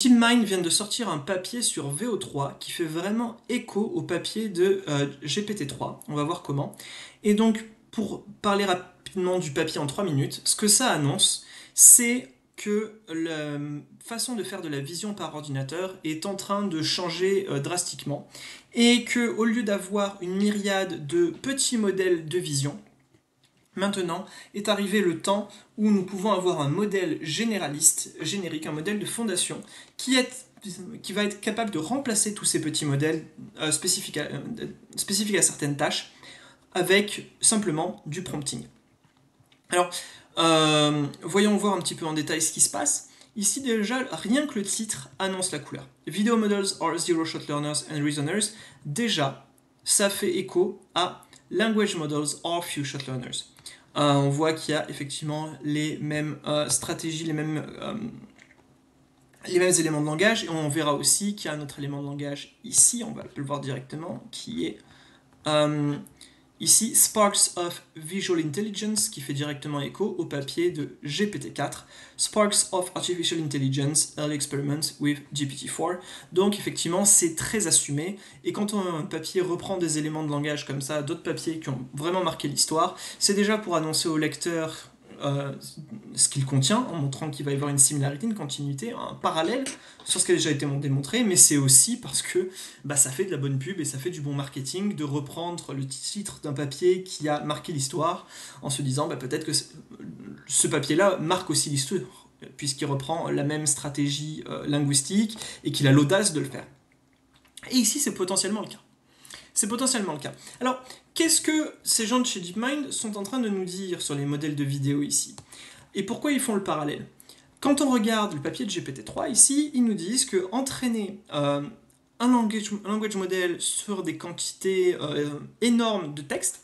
DeepMind vient de sortir un papier sur VO3 qui fait vraiment écho au papier de GPT-3. On va voir comment. Et donc, pour parler rapidement du papier en 3 minutes, ce que ça annonce, c'est que la façon de faire de la vision par ordinateur est en train de changer drastiquement et que au lieu d'avoir une myriade de petits modèles de vision, maintenant est arrivé le temps où nous pouvons avoir un modèle généraliste, générique, un modèle de fondation qui va être capable de remplacer tous ces petits modèles spécifiques à certaines tâches avec simplement du prompting. Alors, voyons voir un petit peu en détail ce qui se passe. Ici déjà, rien que le titre annonce la couleur. Video models are zero-shot learners and reasoners. Déjà, ça fait écho à language models are few-shot learners. On voit qu'il y a effectivement les mêmes stratégies, les mêmes éléments de langage, et on verra aussi qu'il y a un autre élément de langage ici, on va le voir directement, qui est ici Sparks of Visual Intelligence, qui fait directement écho au papier de GPT-4, Sparks of Artificial Intelligence, Early Experiments with GPT-4. Donc effectivement, c'est très assumé, et quand un papier reprend des éléments de langage comme ça, d'autres papiers qui ont vraiment marqué l'histoire, c'est déjà pour annoncer au lecteur ce qu'il contient, en montrant qu'il va y avoir une similarité, une continuité, un parallèle sur ce qui a déjà été démontré, mais c'est aussi parce que ça fait de la bonne pub et ça fait du bon marketing de reprendre le titre d'un papier qui a marqué l'histoire en se disant peut-être que ce papier-là marque aussi l'histoire, puisqu'il reprend la même stratégie linguistique et qu'il a l'audace de le faire. Et ici, c'est potentiellement le cas. C'est potentiellement le cas. Alors, qu'est-ce que ces gens de chez DeepMind sont en train de nous dire sur les modèles de vidéo ici? Et pourquoi ils font le parallèle? Quand on regarde le papier de GPT-3 ici, ils nous disent que entraîner un language model sur des quantités énormes de texte,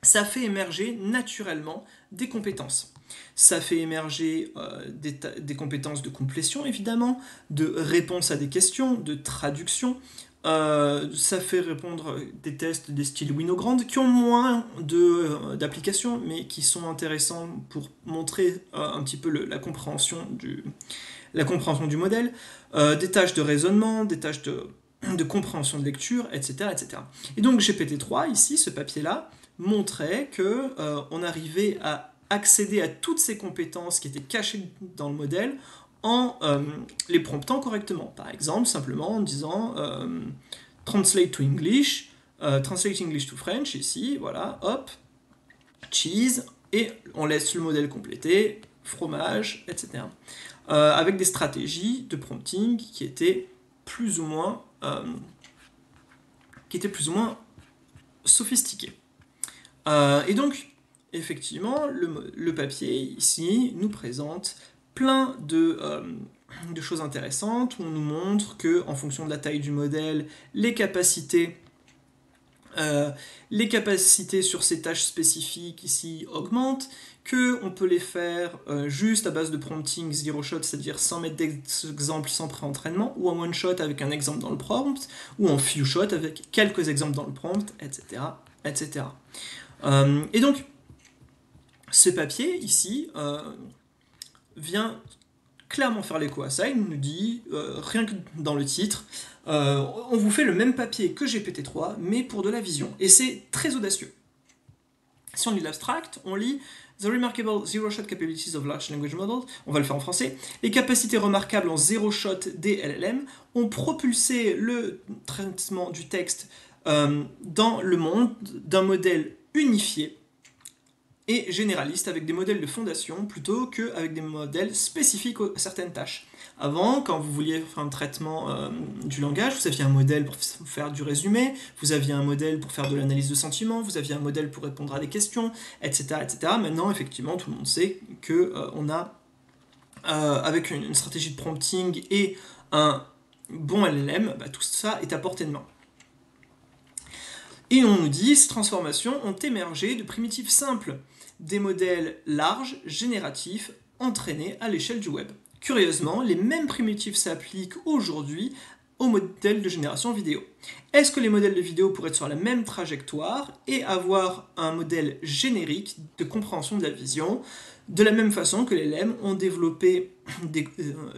ça fait émerger naturellement des compétences. Ça fait émerger des compétences de complétion, évidemment, de réponse à des questions, de traduction. Ça fait répondre des tests des styles Winogrand qui ont moins d'applications, mais qui sont intéressants pour montrer un petit peu la compréhension du modèle. Des tâches de raisonnement, des tâches de compréhension de lecture, etc., etc. Et donc GPT-3, ici, ce papier-là, montrait qu'on arrivait à accéder à toutes ces compétences qui étaient cachées dans le modèle en les promptant correctement. Par exemple, simplement en disant translate to English, translate English to French, ici, voilà, hop, cheese, et on laisse le modèle compléter, fromage, etc. Avec des stratégies de prompting qui étaient plus ou moins sophistiquées. Et donc, effectivement, le papier ici nous présente plein de choses intéressantes où on nous montre que, en fonction de la taille du modèle, les capacités sur ces tâches spécifiques ici augmentent, qu'on peut les faire juste à base de prompting zero shot, c'est-à-dire sans mettre d'exemple, sans pré-entraînement, ou en one shot avec un exemple dans le prompt, ou en few shot avec quelques exemples dans le prompt, etc. etc. Et donc, ce papier ici vient clairement faire l'écho à ça. Il nous dit, rien que dans le titre, on vous fait le même papier que GPT-3, mais pour de la vision. Et c'est très audacieux. Si on lit l'abstract, on lit The remarkable zero-shot capabilities of large language models, on va le faire en français, les capacités remarquables en zero-shot des LLM ont propulsé le traitement du texte dans le monde d'un modèle unifié et généraliste avec des modèles de fondation plutôt qu'avec des modèles spécifiques à certaines tâches. Avant, quand vous vouliez faire un traitement du langage, vous aviez un modèle pour faire du résumé, vous aviez un modèle pour faire de l'analyse de sentiments, vous aviez un modèle pour répondre à des questions, etc. etc. Maintenant, effectivement, tout le monde sait qu'on a, avec une stratégie de prompting et un bon LLM, tout ça est à portée de main. Et on nous dit, ces transformations ont émergé de primitives simples, des modèles larges, génératifs, entraînés à l'échelle du web. Curieusement, les mêmes primitives s'appliquent aujourd'hui aux modèles de génération vidéo. Est-ce que les modèles de vidéo pourraient être sur la même trajectoire et avoir un modèle générique de compréhension de la vision De la même façon que les LLM ont développé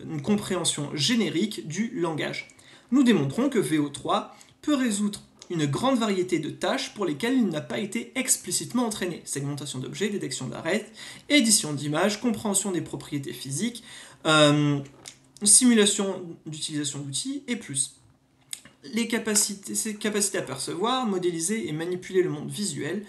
une compréhension générique du langage. Nous démontrons que VO3 peut résoudre une grande variété de tâches pour lesquelles il n'a pas été explicitement entraîné. Segmentation d'objets, détection d'arrêt, édition d'images, compréhension des propriétés physiques, simulation d'utilisation d'outils et plus. Ces capacités à percevoir, modéliser et manipuler le monde visuel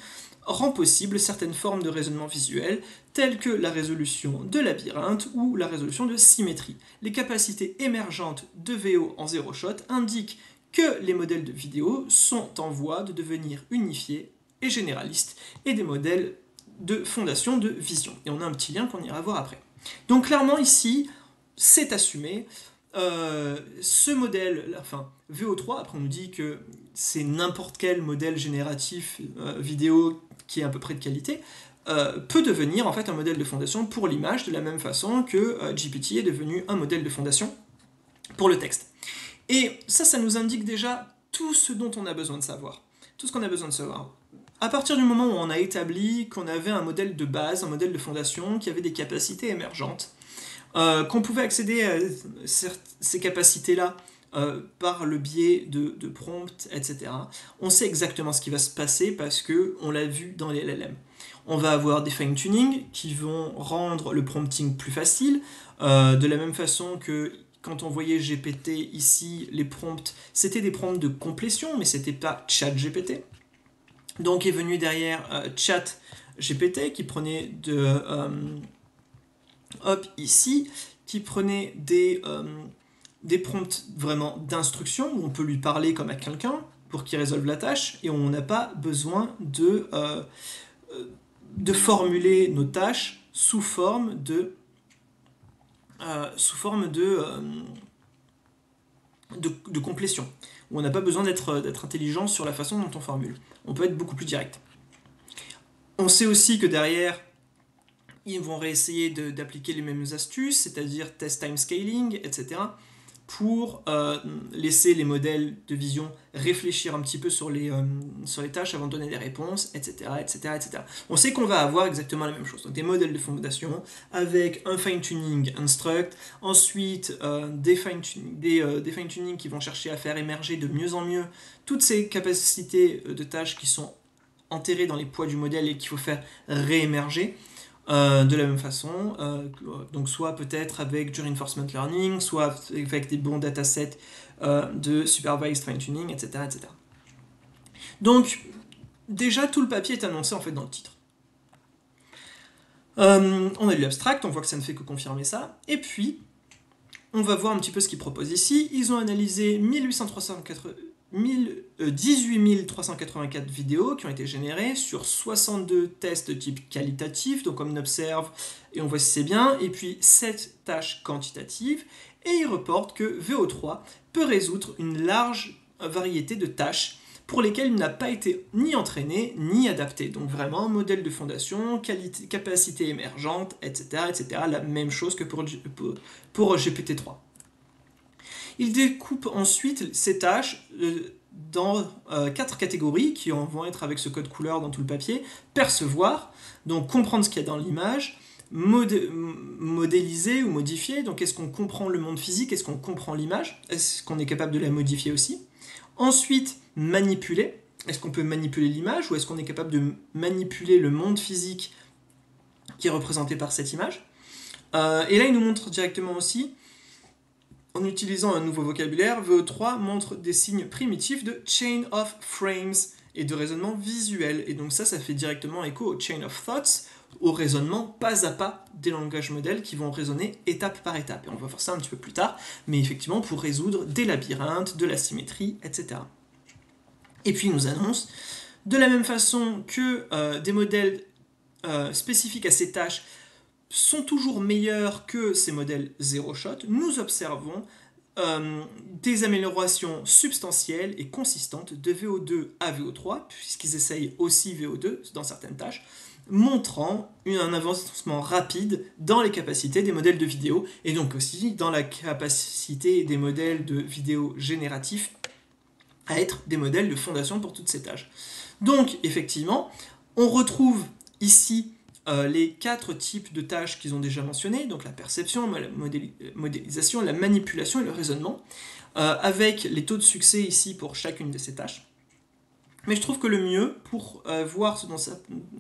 rend possible certaines formes de raisonnement visuel, telles que la résolution de labyrinthe ou la résolution de symétrie. Les capacités émergentes de VO en zero shot indiquent que les modèles de vidéo sont en voie de devenir unifiés et généralistes, et des modèles de fondation de vision. Et on a un petit lien qu'on ira voir après. Donc clairement ici, c'est assumé. Ce modèle, enfin VO3, après on nous dit que c'est n'importe quel modèle génératif vidéo qui est à peu près de qualité, peut devenir en fait un modèle de fondation pour l'image de la même façon que GPT est devenu un modèle de fondation pour le texte. Et ça nous indique déjà tout ce dont on a besoin de savoir. Tout ce qu'on a besoin de savoir. À partir du moment où on a établi qu'on avait un modèle de base, un modèle de fondation qui avait des capacités émergentes, qu'on pouvait accéder à ces capacités-là par le biais de prompts, etc. On sait exactement ce qui va se passer parce qu'on l'a vu dans les LLM. On va avoir des fine-tuning qui vont rendre le prompting plus facile, de la même façon que quand on voyait GPT ici, les prompts, c'était des prompts de complétion, mais c'était pas ChatGPT. Donc est venu derrière ChatGPT qui prenait ici, qui prenait des prompts vraiment d'instruction, où on peut lui parler comme à quelqu'un pour qu'il résolve la tâche, et on n'a pas besoin de formuler nos tâches sous forme de complétion, où on n'a pas besoin d'être intelligent sur la façon dont on formule. On peut être beaucoup plus direct. On sait aussi que derrière, ils vont réessayer d'appliquer les mêmes astuces, c'est-à-dire test time scaling, etc., pour laisser les modèles de vision réfléchir un petit peu sur les tâches avant de donner des réponses, etc., etc., etc. On sait qu'on va avoir exactement la même chose. Donc des modèles de fondation avec un fine-tuning instruct, ensuite des fine-tuning qui vont chercher à faire émerger de mieux en mieux toutes ces capacités de tâches qui sont enterrées dans les poids du modèle et qu'il faut faire réémerger. De la même façon, donc soit peut-être avec du reinforcement learning, soit avec des bons datasets de supervised fine-tuning, etc., etc. Donc, déjà, tout le papier est annoncé en fait dans le titre. On a lu l'abstract, on voit que ça ne fait que confirmer ça, et puis, on va voir un petit peu ce qu'ils proposent ici. Ils ont analysé 18 384 vidéos qui ont été générées sur 62 tests de type qualitatif, donc comme on observe et on voit si c'est bien, et puis 7 tâches quantitatives, et ils reportent que VO3 peut résoudre une large variété de tâches pour lesquelles il n'a pas été ni entraîné ni adapté. Donc vraiment, modèle de fondation, capacité émergente, etc., etc., la même chose que pour GPT-3. Il découpe ensuite ces tâches dans 4 catégories qui vont être avec ce code couleur dans tout le papier. Percevoir, donc comprendre ce qu'il y a dans l'image, modéliser ou modifier, donc est-ce qu'on comprend le monde physique, est-ce qu'on comprend l'image, est-ce qu'on est capable de la modifier aussi. Ensuite, manipuler, est-ce qu'on peut manipuler l'image ou est-ce qu'on est capable de manipuler le monde physique qui est représenté par cette image. Et là, il nous montre directement aussi, en utilisant un nouveau vocabulaire, VO3 montre des signes primitifs de chain of frames et de raisonnement visuel. Et donc ça fait directement écho au chain of thoughts, au raisonnement pas à pas des langages modèles qui vont raisonner étape par étape. Et on va voir ça un petit peu plus tard, mais effectivement pour résoudre des labyrinthes, de la symétrie, etc. Et puis il nous annonce, de la même façon que des modèles spécifiques à ces tâches sont toujours meilleurs que ces modèles zero shot, nous observons des améliorations substantielles et consistantes de VO2 à VO3, puisqu'ils essayent aussi VO2 dans certaines tâches, montrant un avancement rapide dans les capacités des modèles de vidéo, et donc aussi dans la capacité des modèles de vidéo génératifs à être des modèles de fondation pour toutes ces tâches. Donc, effectivement, on retrouve ici les 4 types de tâches qu'ils ont déjà mentionnés, donc la perception, la modélisation, la manipulation et le raisonnement, avec les taux de succès ici pour chacune de ces tâches. Mais je trouve que le mieux pour voir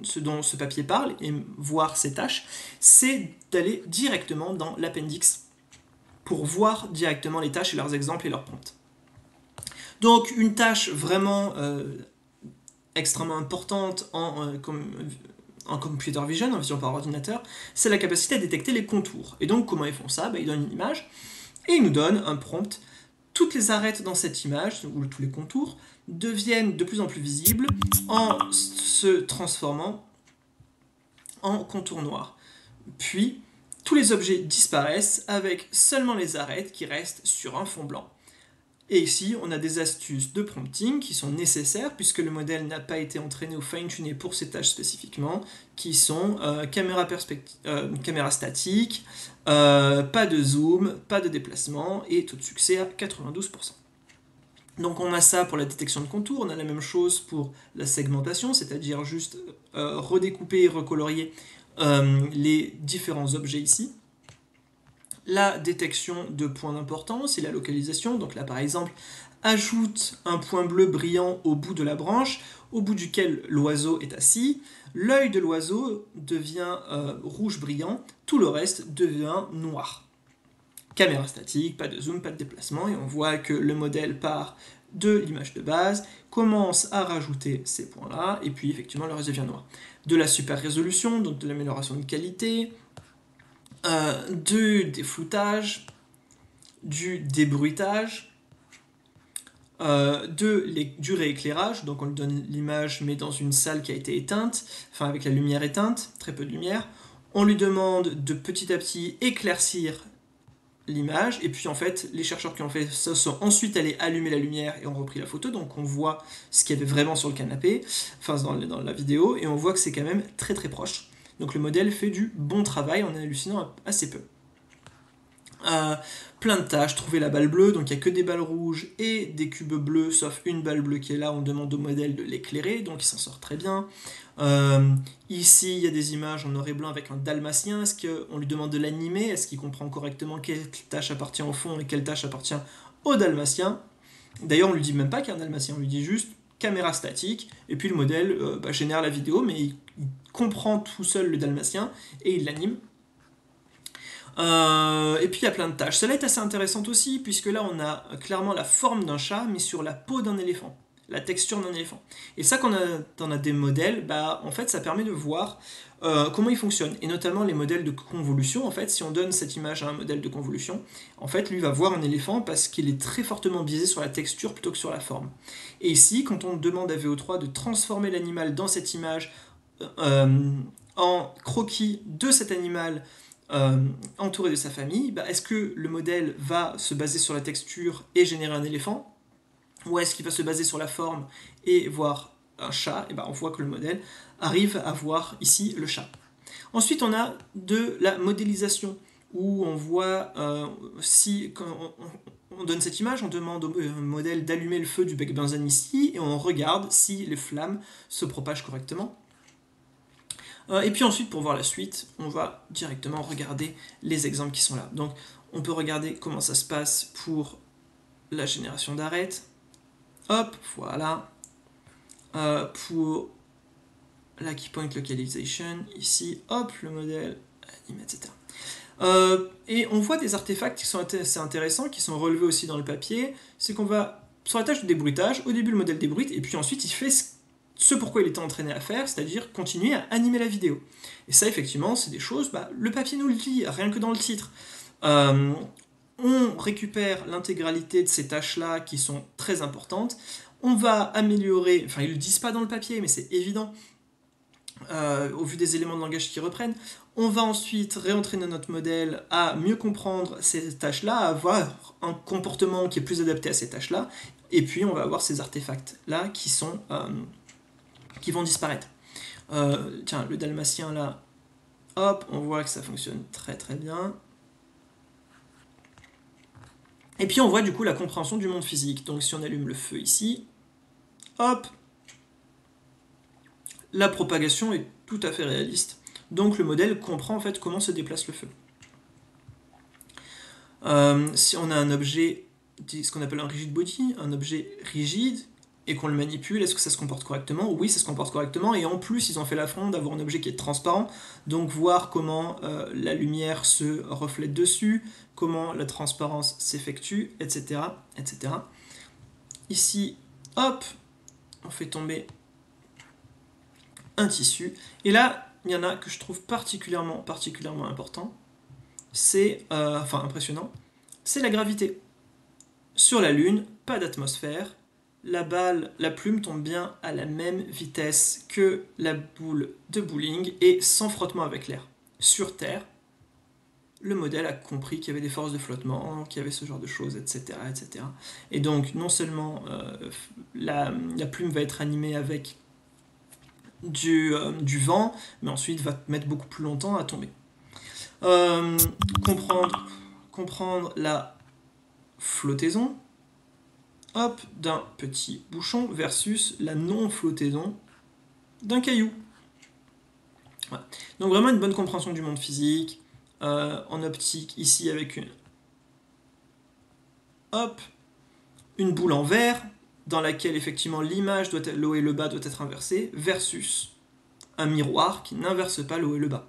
ce dont ce papier parle et voir ces tâches, c'est d'aller directement dans l'appendix pour voir directement les tâches et leurs exemples et leurs prompts. Donc une tâche vraiment extrêmement importante en computer vision, en vision par ordinateur, c'est la capacité à détecter les contours. Et donc comment ils font ça? Ils donnent une image et ils nous donnent un prompt. Toutes les arêtes dans cette image, ou tous les contours, deviennent de plus en plus visibles en se transformant en contours noirs. Puis, tous les objets disparaissent avec seulement les arêtes qui restent sur un fond blanc. Et ici, on a des astuces de prompting qui sont nécessaires puisque le modèle n'a pas été entraîné ou fine-tuné pour ces tâches spécifiquement, qui sont caméra statique, pas de zoom, pas de déplacement et taux de succès à 92%. Donc on a ça pour la détection de contours, on a la même chose pour la segmentation, c'est-à-dire juste redécouper et recolorier les différents objets ici. La détection de points d'importance et la localisation, donc là par exemple, ajoute un point bleu brillant au bout de la branche, au bout duquel l'oiseau est assis, l'œil de l'oiseau devient rouge brillant, tout le reste devient noir. Caméra statique, pas de zoom, pas de déplacement, et on voit que le modèle part de l'image de base, commence à rajouter ces points-là, et puis effectivement le reste devient noir. De la super résolution, donc de l'amélioration de qualité, du défloutage, du débruitage, du rééclairage, donc on lui donne l'image mais dans une salle qui a été éteinte, enfin avec la lumière éteinte, très peu de lumière, on lui demande de petit à petit éclaircir l'image, et puis en fait les chercheurs qui ont fait ça sont ensuite allés allumer la lumière et ont repris la photo, donc on voit ce qu'il y avait vraiment sur le canapé, enfin dans la vidéo, et on voit que c'est quand même très très proche. Donc le modèle fait du bon travail en hallucinant assez peu. Plein de tâches, trouver la balle bleue, donc il n'y a que des balles rouges et des cubes bleus, sauf une balle bleue qui est là, on demande au modèle de l'éclairer, donc il s'en sort très bien. Ici, il y a des images en noir et blanc avec un dalmatien, est-ce qu'on lui demande de l'animer, est-ce qu'il comprend correctement quelle tâche appartient au fond et quelle tâche appartient au dalmatien? D'ailleurs, on lui dit même pas qu'il y a un dalmatien, on lui dit juste caméra statique, et puis le modèle génère la vidéo, mais il comprend tout seul le dalmatien et il l'anime. Et puis il y a plein de tâches. Celle-là est assez intéressante aussi, puisque là on a clairement la forme d'un chat, mais sur la peau d'un éléphant, la texture d'un éléphant. Et ça, quand on a des modèles, en fait ça permet de voir comment ils fonctionnent, et notamment les modèles de convolution. En fait, si on donne cette image à un modèle de convolution, en fait lui va voir un éléphant parce qu'il est très fortement biaisé sur la texture plutôt que sur la forme. Et ici, quand on demande à VO3 de transformer l'animal dans cette image en croquis de cet animal entouré de sa famille, est-ce que le modèle va se baser sur la texture et générer un éléphant, ou est-ce qu'il va se baser sur la forme et voir un chat? Et on voit que le modèle arrive à voir ici le chat. Ensuite, on a de la modélisation, où on voit quand on donne cette image, on demande au modèle d'allumer le feu du bec benzène ici, et on regarde si les flammes se propagent correctement. Et puis ensuite, pour voir la suite, on va directement regarder les exemples qui sont là. Donc, on peut regarder comment ça se passe pour la génération d'arêtes. Hop, voilà. Pour la key point localization, ici, hop, le modèle anime, etc. Et on voit des artefacts qui sont assez intéressants, qui sont relevés aussi dans le papier. C'est qu'on va, sur la tâche de débruitage, au début le modèle débruite, et puis ensuite il fait ce pourquoi il était entraîné à faire, c'est-à-dire continuer à animer la vidéo. Et ça, effectivement, c'est des choses, le papier nous le dit, rien que dans le titre. On récupère l'intégralité de ces tâches-là qui sont très importantes. On va améliorer, enfin ils ne le disent pas dans le papier, mais c'est évident, au vu des éléments de langage qui reprennent. On va ensuite réentraîner notre modèle à mieux comprendre ces tâches-là, à avoir un comportement qui est plus adapté à ces tâches-là, et puis on va avoir ces artefacts-là qui vont disparaître. Tiens, le dalmatien là, hop, on voit que ça fonctionne très très bien. Et puis on voit du coup la compréhension du monde physique. Donc si on allume le feu ici, hop, la propagation est tout à fait réaliste. Donc le modèle comprend en fait comment se déplace le feu. Si on a un objet, ce qu'on appelle un rigid body, un objet rigide, et qu'on le manipule, est-ce que ça se comporte correctement? Oui, ça se comporte correctement, et en plus, ils ont fait l'affront d'avoir un objet qui est transparent, donc voir comment la lumière se reflète dessus, comment la transparence s'effectue, etc., etc. Ici, hop, on fait tomber un tissu, et là, il y en a que je trouve particulièrement important, c'est, enfin impressionnant, c'est la gravité. Sur la Lune, pas d'atmosphère, la plume tombe bien à la même vitesse que la boule de bowling et sans frottement avec l'air. Sur Terre, le modèle a compris qu'il y avait des forces de flottement, qu'il y avait ce genre de choses, etc. etc. Et donc, non seulement la plume va être animée avec du vent, mais ensuite va mettre beaucoup plus longtemps à tomber. Comprendre la flottaison, hop, d'un petit bouchon versus la non-flottaison d'un caillou. Voilà. Donc vraiment une bonne compréhension du monde physique, en optique, ici avec une boule en verre, dans laquelle effectivement l'image, le haut et le bas doit être inversé, versus un miroir qui n'inverse pas le haut et le bas.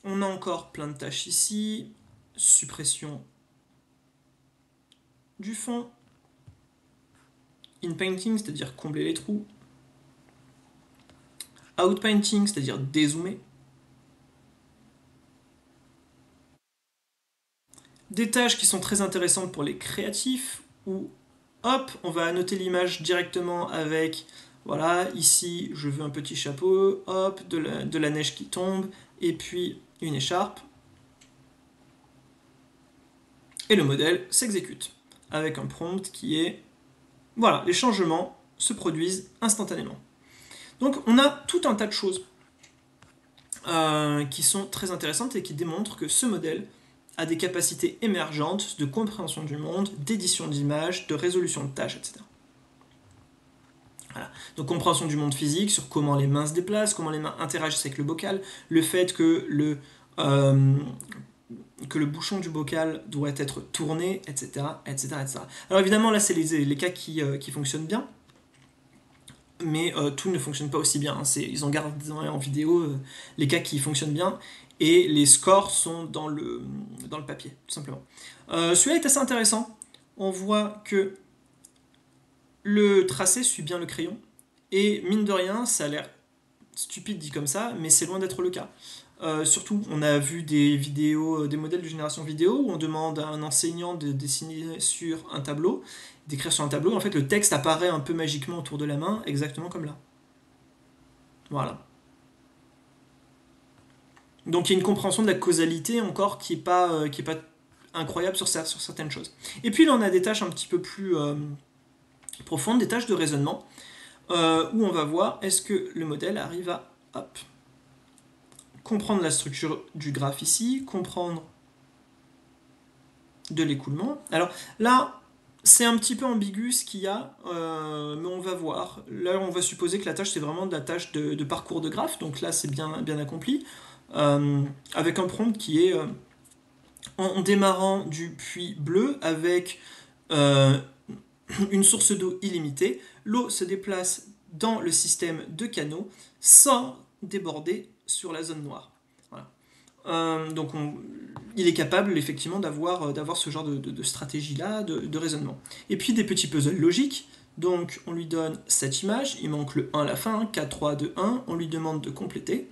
On a encore plein de tâches ici, suppression du fond, in-painting, c'est-à-dire combler les trous, out-painting, c'est-à-dire dézoomer, des tâches qui sont très intéressantes pour les créatifs, où hop, on va annoter l'image directement avec, voilà, ici je veux un petit chapeau, hop, de la neige qui tombe, et puis une écharpe, et le modèle s'exécute, avec un prompt qui est, voilà, les changements se produisent instantanément. Donc on a tout un tas de choses qui sont très intéressantes et qui démontrent que ce modèle a des capacités émergentes de compréhension du monde, d'édition d'images, de résolution de tâches, etc. Voilà. Donc compréhension du monde physique, sur comment les mains se déplacent, comment les mains interagissent avec le bocal, le fait que le bouchon du bocal doit être tourné, etc. etc., etc. Alors évidemment là c'est les cas qui fonctionnent bien, mais tout ne fonctionne pas aussi bien. Hein. Ils ont gardé en vidéo les cas qui fonctionnent bien, et les scores sont dans le papier, tout simplement. Celui-là est assez intéressant. On voit que le tracé suit bien le crayon, et mine de rien, ça a l'air stupide dit comme ça, mais c'est loin d'être le cas. Surtout, on a vu des vidéos, des modèles de génération vidéo où on demande à un enseignant de dessiner sur un tableau, d'écrire sur un tableau, et en fait le texte apparaît un peu magiquement autour de la main, exactement comme là. Voilà. Donc il y a une compréhension de la causalité encore qui est pas incroyable sur certaines choses. Et puis là on a des tâches un petit peu plus profondes, des tâches de raisonnement, où on va voir est-ce que le modèle arrive à comprendre la structure du graphe ici, comprendre de l'écoulement. Alors là, c'est un petit peu ambigu ce qu'il y a, mais on va voir. Là, on va supposer que la tâche, c'est vraiment de la tâche de parcours de graphe, donc là, c'est bien accompli, avec un prompt qui est en démarrant du puits bleu avec une source d'eau illimitée, l'eau se déplace dans le système de canaux sans déborder sur la zone noire. Voilà. Donc il est capable effectivement d'avoir ce genre de stratégie-là, de raisonnement. Et puis des petits puzzles logiques. Donc on lui donne cette image, il manque le 1 à la fin, 4, 3, 2, 1, on lui demande de compléter.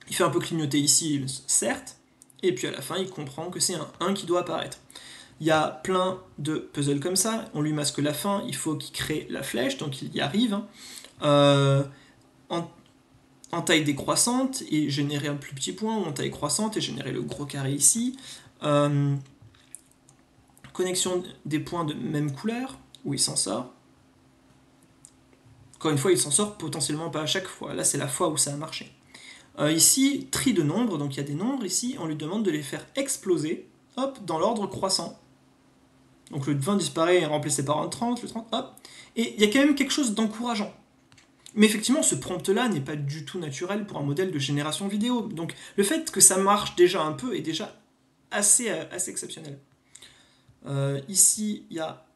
Il fait un peu clignoter ici, certes, et puis à la fin il comprend que c'est un 1 qui doit apparaître. Il y a plein de puzzles comme ça, on lui masque la fin, il faut qu'il crée la flèche, donc il y arrive. En taille décroissante et générer un plus petit point, ou en taille croissante et générer le gros carré ici. Connexion des points de même couleur, où il s'en sort. Encore une fois, il s'en sort potentiellement pas à chaque fois. Là, c'est la fois où ça a marché. Ici, tri de nombres, donc il y a des nombres ici, on lui demande de les faire exploser, hop, dans l'ordre croissant. Donc le 20 disparaît et est remplacé par un 30, le 30, hop. Et il y a quand même quelque chose d'encourageant. Mais effectivement, ce prompt-là n'est pas du tout naturel pour un modèle de génération vidéo. Donc le fait que ça marche déjà un peu est déjà assez exceptionnel. Ici, il y a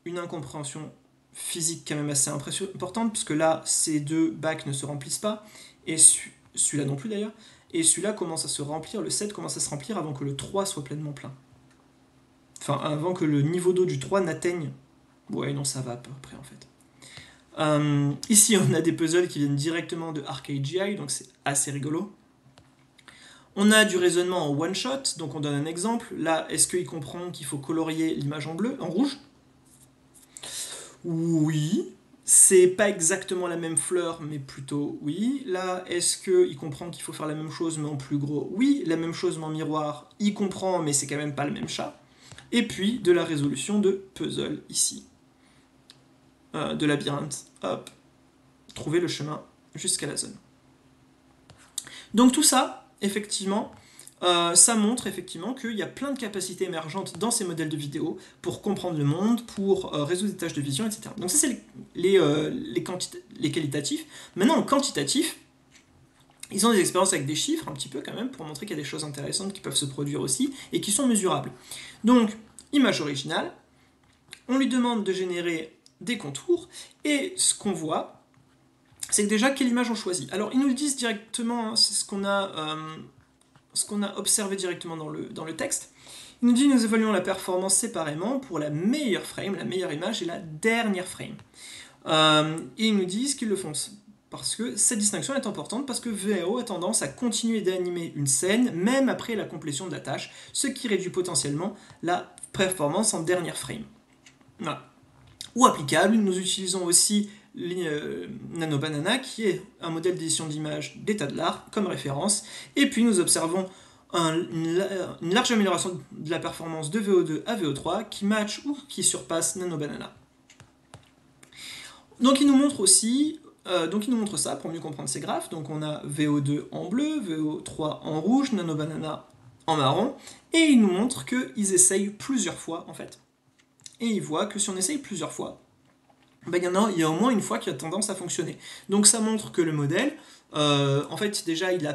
une incompréhension physique quand même assez importante, puisque là, ces deux bacs ne se remplissent pas, et celui-là non plus d'ailleurs, et celui-là commence à se remplir, le 7 commence à se remplir avant que le 3 soit pleinement plein. Enfin, avant que le niveau d'eau du 3 n'atteigne. Ouais, non, ça va à peu près en fait. Ici, on a des puzzles qui viennent directement de ArcadeGI, donc c'est assez rigolo. On a du raisonnement en one shot, donc on donne un exemple. Là, est-ce qu'il comprend qu'il faut colorier l'image en bleu, en rouge? Oui. C'est pas exactement la même fleur, mais plutôt oui. Là, est-ce qu'il comprend qu'il faut faire la même chose, mais en plus gros? Oui. La même chose, mais en miroir, il comprend, mais c'est quand même pas le même chat. Et puis, de la résolution de puzzle, ici. De labyrinthe. Hop. Trouver le chemin jusqu'à la zone. Donc tout ça, effectivement, ça montre effectivement qu'il y a plein de capacités émergentes dans ces modèles de vidéo pour comprendre le monde, pour résoudre des tâches de vision, etc. Donc ça, c'est les qualitatifs. Maintenant, en quantitatif, ils ont des expériences avec des chiffres, un petit peu quand même, pour montrer qu'il y a des choses intéressantes qui peuvent se produire aussi, et qui sont mesurables. Donc, image originale, on lui demande de générer des contours, et ce qu'on voit, c'est que déjà, quelle image on choisit. Alors, ils nous le disent directement, hein, c'est ce qu'on a observé directement dans le texte. Il nous dit nous évaluons la performance séparément pour la meilleure frame, la meilleure image et la dernière frame. Et ils nous disent qu'ils le font parce que cette distinction est importante parce que VAO a tendance à continuer d'animer une scène même après la complétion de la tâche, ce qui réduit potentiellement la performance en dernière frame. Voilà. Ou applicable, nous utilisons aussi NanoBanana, qui est un modèle d'édition d'image d'état de l'art, comme référence, et puis nous observons une large amélioration de la performance de VO2 à VO3 qui match ou qui surpasse NanoBanana. Donc il nous montre aussi, ça pour mieux comprendre ces graphes. Donc on a VO2 en bleu, VO3 en rouge, NanoBanana en marron, et il nous montre qu'ils essayent plusieurs fois en fait. Et il voit que si on essaye plusieurs fois, il y a au moins une fois qui a tendance à fonctionner. Donc ça montre que le modèle, en fait, déjà, il n'est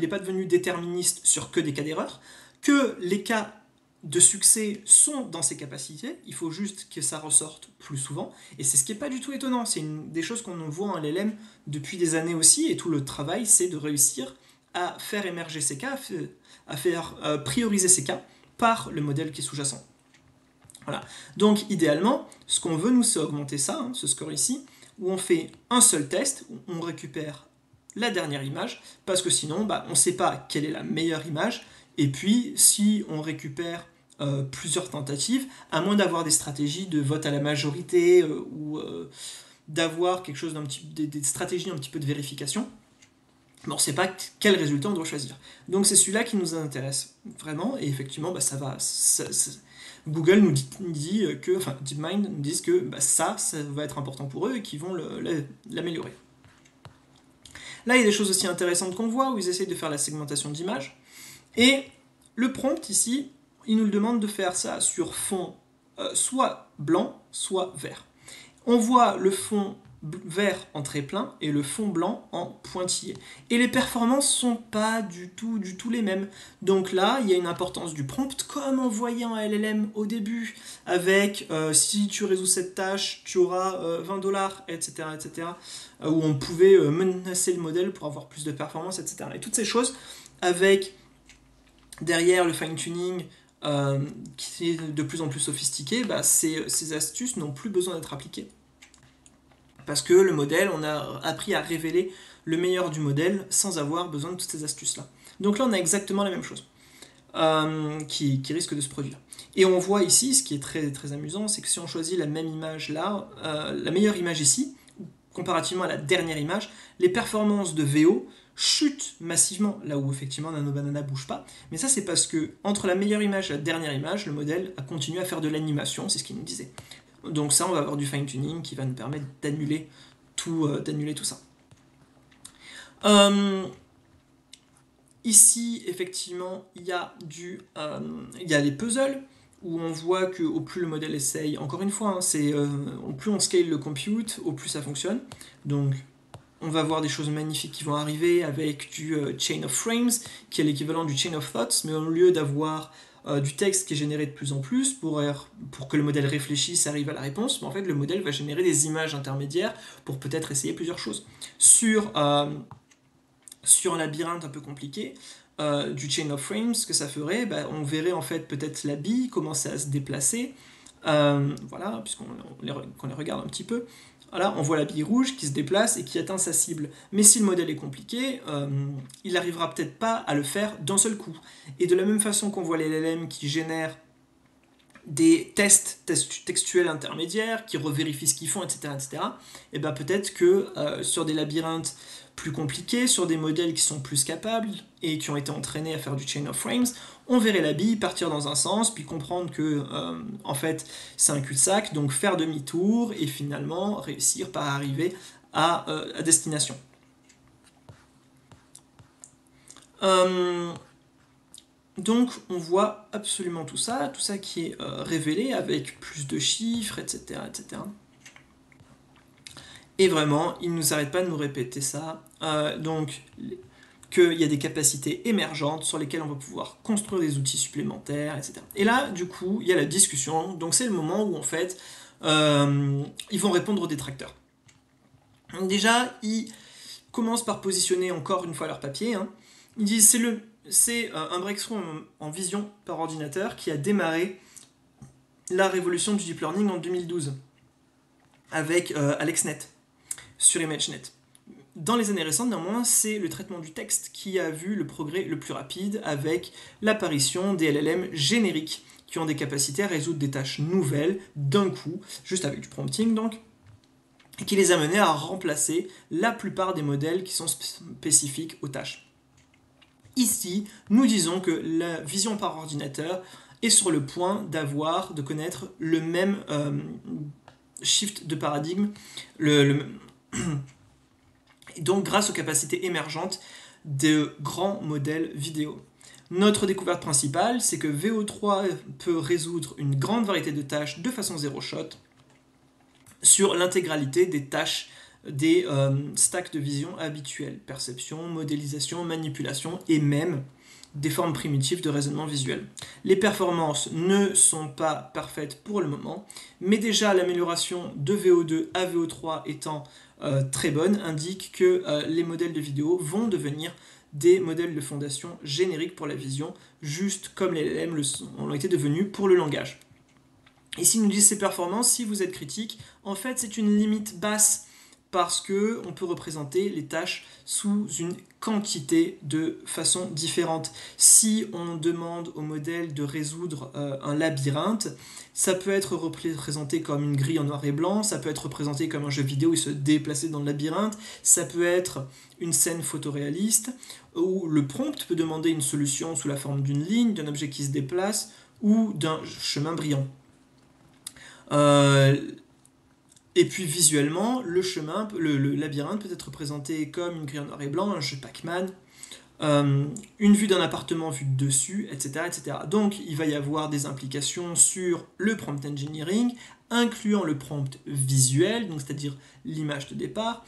pas devenu déterministe sur que des cas d'erreur, que les cas de succès sont dans ses capacités, il faut juste que ça ressorte plus souvent, et c'est ce qui n'est pas du tout étonnant, c'est une des choses qu'on voit en LLM depuis des années aussi, et tout le travail, c'est de réussir à faire émerger ces cas, à faire prioriser ces cas par le modèle qui est sous-jacent. Voilà. Donc idéalement, ce qu'on veut nous, c'est augmenter ça, hein, ce score ici, où on fait un seul test, où on récupère la dernière image, parce que sinon, on ne sait pas quelle est la meilleure image, et puis si on récupère plusieurs tentatives, à moins d'avoir des stratégies de vote à la majorité, ou d'avoir quelque chose des stratégies un petit peu de vérification, on ne sait pas quel résultat on doit choisir. Donc c'est celui-là qui nous intéresse vraiment, et effectivement, ça va... Google nous dit que, enfin DeepMind nous dit que ça va être important pour eux et qu'ils vont l'améliorer. Là, il y a des choses aussi intéressantes qu'on voit où ils essayent de faire la segmentation d'images. Et le prompt ici, il nous le demande de faire ça sur fond soit blanc, soit vert. On voit le fond vert en trait plein et le fond blanc en pointillé. Et les performances sont pas du tout les mêmes. Donc là, il y a une importance du prompt, comme on voyait en LLM au début, avec si tu résous cette tâche, tu auras 20$, etc., etc., où on pouvait menacer le modèle pour avoir plus de performance, etc. Et toutes ces choses, avec derrière le fine-tuning, qui est de plus en plus sophistiqué, ces astuces n'ont plus besoin d'être appliquées. Parce que le modèle, on a appris à révéler le meilleur du modèle sans avoir besoin de toutes ces astuces-là. Donc là, on a exactement la même chose qui risque de se produire. Et on voit ici, ce qui est très, très amusant, c'est que si on choisit la même image là, la meilleure image ici, comparativement à la dernière image, les performances de VO chutent massivement, là où effectivement NanoBanana ne bouge pas. Mais ça, c'est parce que entre la meilleure image et la dernière image, le modèle a continué à faire de l'animation, c'est ce qu'il nous disait. Donc ça, on va avoir du fine-tuning qui va nous permettre d'annuler tout ça. Ici, effectivement, il y a les puzzles, où on voit qu'au plus le modèle essaye, encore une fois, au plus on scale le compute, au plus ça fonctionne. Donc on va voir des choses magnifiques qui vont arriver avec du chain of frames, qui est l'équivalent du chain of thoughts, mais au lieu d'avoir du texte qui est généré de plus en plus pour que le modèle réfléchisse et arrive à la réponse, mais en fait le modèle va générer des images intermédiaires pour peut-être essayer plusieurs choses. Sur un labyrinthe un peu compliqué, du chain of frames, ce que ça ferait, on verrait en fait peut-être la bille commencer à se déplacer, voilà, puisqu'on les regarde un petit peu. Voilà, on voit la bille rouge qui se déplace et qui atteint sa cible. Mais si le modèle est compliqué, il n'arrivera peut-être pas à le faire d'un seul coup. Et de la même façon qu'on voit les LLM qui génèrent des tests textuels intermédiaires, qui revérifient ce qu'ils font, etc., et peut-être que sur des labyrinthes plus compliqués, sur des modèles qui sont plus capables et qui ont été entraînés à faire du chain of frames, on verrait la bille partir dans un sens, puis comprendre que en fait c'est un cul-de-sac, donc faire demi-tour et finalement réussir par arriver à destination. Donc on voit absolument tout ça qui est révélé avec plus de chiffres, etc., etc. Et vraiment, il ne nous arrête pas de nous répéter ça. Donc, qu'il y a des capacités émergentes sur lesquelles on va pouvoir construire des outils supplémentaires, etc. Et là, du coup, il y a la discussion. Donc c'est le moment où, en fait, ils vont répondre aux détracteurs. Donc déjà, ils commencent par positionner encore une fois leur papier. Ils disent c'est un breakthrough en vision par ordinateur qui a démarré la révolution du deep learning en 2012 avec AlexNet sur ImageNet. Dans les années récentes, néanmoins, c'est le traitement du texte qui a vu le progrès le plus rapide avec l'apparition des LLM génériques qui ont des capacités à résoudre des tâches nouvelles d'un coup, juste avec du prompting donc, et qui les a menés à remplacer la plupart des modèles qui sont spécifiques aux tâches. Ici, nous disons que la vision par ordinateur est sur le point de connaître le même shift de paradigme, donc grâce aux capacités émergentes de grands modèles vidéo. Notre découverte principale, c'est que VO3 peut résoudre une grande variété de tâches de façon zéro-shot sur l'intégralité des tâches des stacks de vision habituels, perception, modélisation, manipulation et même des formes primitives de raisonnement visuel. Les performances ne sont pas parfaites pour le moment, mais déjà l'amélioration de VO2 à VO3 étant très bonne indique que les modèles de vidéo vont devenir des modèles de fondation génériques pour la vision, juste comme les LLM l'ont été devenus pour le langage. Ici, nous disent ces performances, si vous êtes critique, en fait c'est une limite basse parce qu'on peut représenter les tâches sous une quantité de façons différentes. Si on demande au modèle de résoudre un labyrinthe, ça peut être représenté comme une grille en noir et blanc, ça peut être représenté comme un jeu vidéo où il se déplaçait dans le labyrinthe, ça peut être une scène photoréaliste, où le prompt peut demander une solution sous la forme d'une ligne, d'un objet qui se déplace, ou d'un chemin brillant. Et puis visuellement, le labyrinthe peut être représenté comme une grille en noir et blanc, un jeu Pac-Man, une vue d'un appartement vue de dessus, etc., etc. Donc il va y avoir des implications sur le prompt engineering, incluant le prompt visuel, donc c'est-à-dire l'image de départ.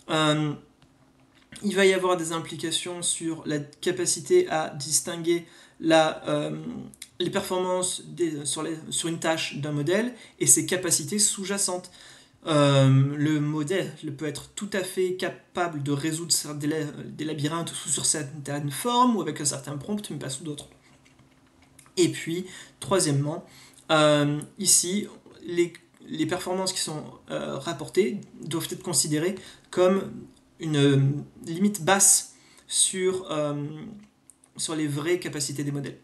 Il va y avoir des implications sur la capacité à distinguer les performances sur une tâche d'un modèle et ses capacités sous-jacentes. Le modèle peut être tout à fait capable de résoudre des labyrinthes sous certaines formes ou avec un certain prompt, mais pas sous d'autres. Et puis, troisièmement, ici, les performances qui sont rapportées doivent être considérées comme une limite basse sur les vraies capacités des modèles.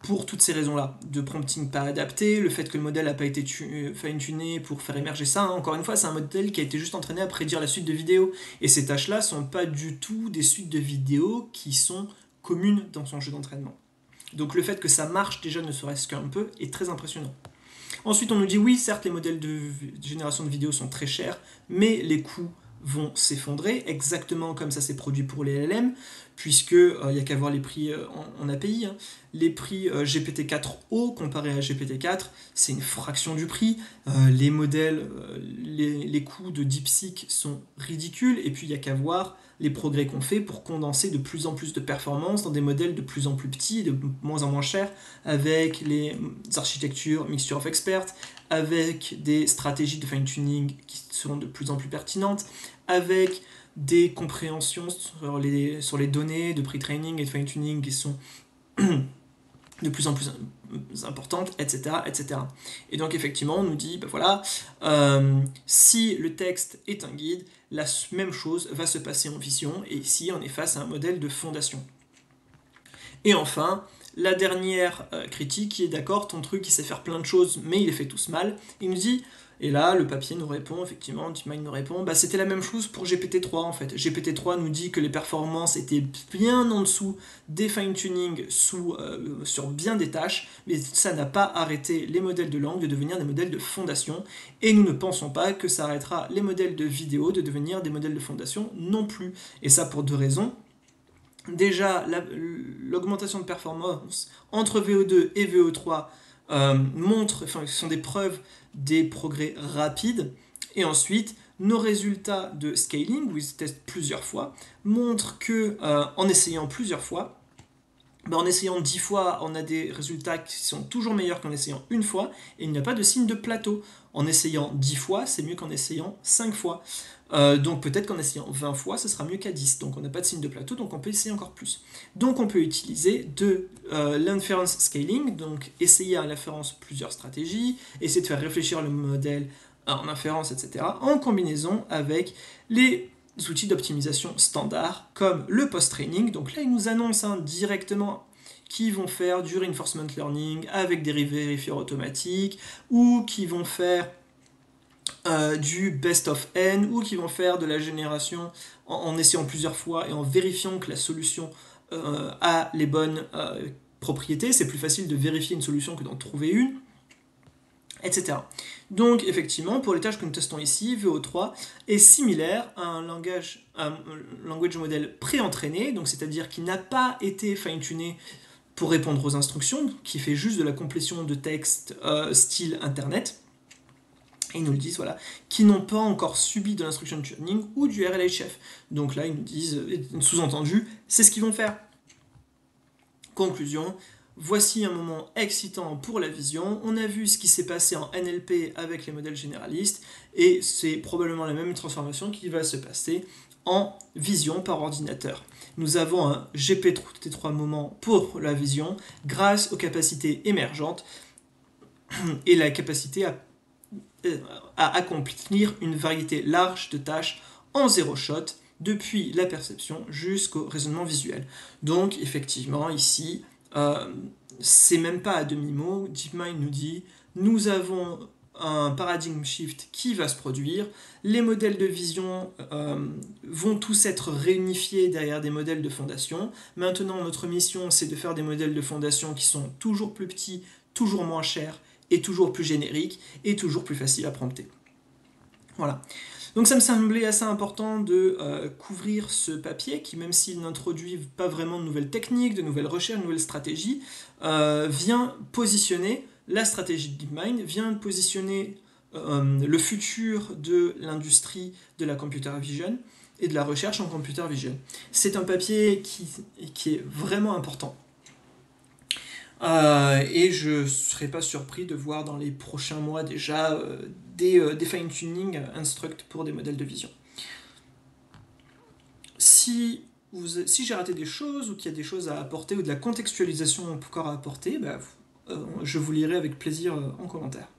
Pour toutes ces raisons-là, de prompting pas adapté, le fait que le modèle n'a pas été fine-tuné pour faire émerger ça, encore une fois, c'est un modèle qui a été juste entraîné à prédire la suite de vidéos, et ces tâches-là ne sont pas du tout des suites de vidéos qui sont communes dans son jeu d'entraînement. Donc le fait que ça marche déjà ne serait-ce qu'un peu est très impressionnant. Ensuite, on nous dit oui, certes, les modèles de génération de vidéos sont très chers, mais les coûts vont s'effondrer, exactement comme ça s'est produit pour les LLM, puisque il n'y a qu'à voir les prix en API. Hein. Les prix GPT-4o comparé à GPT-4, c'est une fraction du prix. Les modèles, les coûts de DeepSeek sont ridicules, et puis il n'y a qu'à voir les progrès qu'on fait pour condenser de plus en plus de performances dans des modèles de plus en plus petits et de moins en moins chers, avec les architectures Mixture of Experts, avec des stratégies de fine-tuning qui seront de plus en plus pertinentes, avec des compréhensions sur les données de pre-training et de fine-tuning qui sont de plus en plus importantes, etc., etc. Et donc effectivement, on nous dit, ben voilà, si le texte est un guide, la même chose va se passer en vision, et ici on est face à un modèle de fondation. Et enfin, la dernière critique qui est d'accord, ton truc il sait faire plein de choses, mais il les fait tous mal, il nous dit, et là le papier nous répond, effectivement, DeepMind nous répond, bah c'était la même chose pour GPT-3 en fait. GPT-3 nous dit que les performances étaient bien en dessous des fine-tuning sur bien des tâches, mais ça n'a pas arrêté les modèles de langue de devenir des modèles de fondation, et nous ne pensons pas que ça arrêtera les modèles de vidéo de devenir des modèles de fondation non plus. Et ça pour deux raisons. Déjà, l'augmentation de performance entre VO2 et VO3 sont des preuves des progrès rapides. Et ensuite, nos résultats de scaling, où ils testent plusieurs fois, montrent que en essayant plusieurs fois, en essayant 10 fois, on a des résultats qui sont toujours meilleurs qu'en essayant une fois, et il n'y a pas de signe de plateau. En essayant 10 fois, c'est mieux qu'en essayant 5 fois. Donc peut-être qu'en essayant 20 fois, ce sera mieux qu'à 10. Donc on n'a pas de signe de plateau, donc on peut essayer encore plus. Donc on peut utiliser de l'inference scaling, donc essayer à l'inférence plusieurs stratégies, essayer de faire réfléchir le modèle en inférence, etc., en combinaison avec les outils d'optimisation standards comme le post-training. Donc là, ils nous annoncent directement qu'ils vont faire du reinforcement learning avec des vérifieurs automatiques, ou qui vont faire du best of n, ou qui vont faire de la génération en essayant plusieurs fois et en vérifiant que la solution a les bonnes propriétés. C'est plus facile de vérifier une solution que d'en trouver une, etc. Donc effectivement, pour les tâches que nous testons ici, VO3 est similaire à un language model pré-entraîné, donc c'est-à-dire qui n'a pas été fine-tuné pour répondre aux instructions, qui fait juste de la complétion de texte style internet. Et ils nous le disent, voilà, qui n'ont pas encore subi de l'instruction tuning ou du RLHF. Donc là, ils nous disent, sous-entendu, c'est ce qu'ils vont faire. Conclusion, voici un moment excitant pour la vision. On a vu ce qui s'est passé en NLP avec les modèles généralistes, et c'est probablement la même transformation qui va se passer en vision par ordinateur. Nous avons un GPT-3 moment pour la vision grâce aux capacités émergentes et la capacité à accomplir une variété large de tâches en zéro shot, depuis la perception jusqu'au raisonnement visuel. Donc effectivement ici, c'est même pas à demi-mot, DeepMind nous dit, nous avons un paradigm shift qui va se produire, les modèles de vision vont tous être réunifiés derrière des modèles de fondation. Maintenant, notre mission, c'est de faire des modèles de fondation qui sont toujours plus petits, toujours moins chers, et toujours plus génériques, et toujours plus faciles à prompter. Voilà. Donc ça me semblait assez important de couvrir ce papier, qui même s'il n'introduit pas vraiment de nouvelles techniques, de nouvelles recherches, de nouvelles stratégies, vient positionner la stratégie de DeepMind, vient positionner le futur de l'industrie de la computer vision et de la recherche en computer vision. C'est un papier qui est vraiment important. Et je ne serais pas surpris de voir dans les prochains mois déjà des fine-tuning instruct pour des modèles de vision. Si j'ai raté des choses, ou qu'il y a des choses à apporter, ou de la contextualisation encore à apporter, je vous lirai avec plaisir en commentaire.